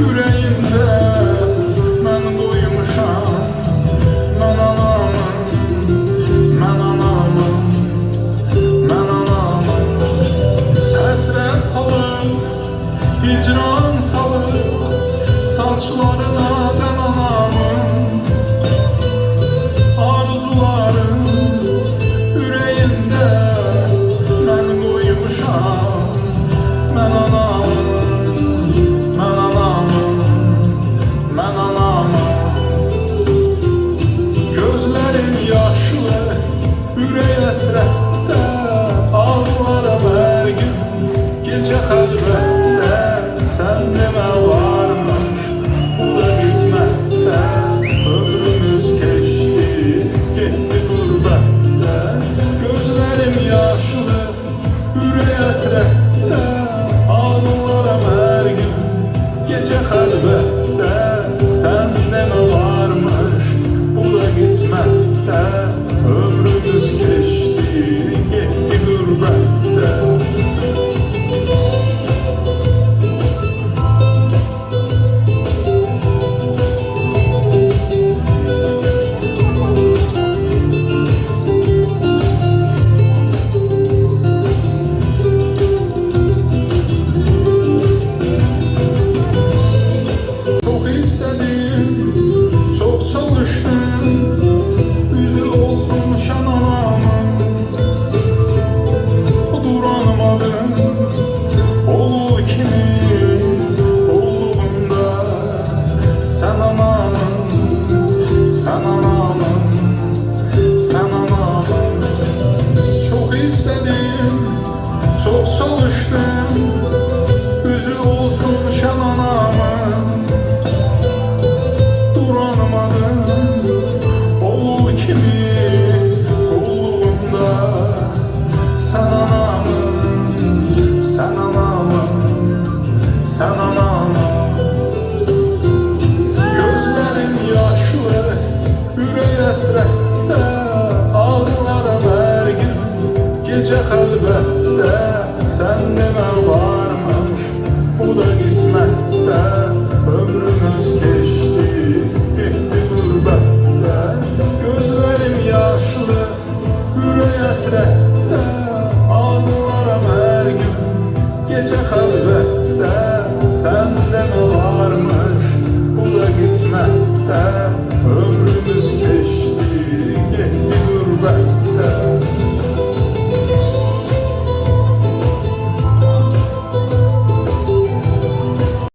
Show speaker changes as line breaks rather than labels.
Ürəyimdə mən qoymuşam, mən anamın, mən anamın, mən anamın. Həsrət salır, hicran salır saçlarına ben anamın. Arzularım ürəyində mən qoymuşam, mən anamın, mən anamın, mən anamın. Gözlərim yaşlı, ürək əsrətdə, ağlarım hər gün, gecə xəlvətdə. Sən demə varmış bu da qismətdə, ömrümüz keçdi, getdi qürbətdə. Gözlərim yaşlı, ürək əsrətdə, ağlarım hər gün, gecə xəlvətdə. Sən demə varmış bu da qismətdə, ömrümüz keçdi, getdi qürbətdə. Çok çalıştım, yüzü olsun şan anamın. Duranmadım, oğul kimi oğlumda. Sen anamın, sen anamın, sen anamın. Çok istedim, çok çalıştım, yüzü olsun şan anamın. Duranmadım, oğul kimi oğlumda. Sen anamın, sen anamın, sen anamın. Gözlerim yaşlı, ürək əsrətdə, ağlarım hər gün, gecə xəlvətdə. Sən demə varmış bu da qismətdə, ömrümüz keçdi, getdi qürbətdə. Gözlərim yaşlı, ürək əsrətdə, ağlarım hər gün, gecə xəlvətdə. Sən demə varmış bu da qismətdə, ömrümüz keçdi, getdi qürbətdə.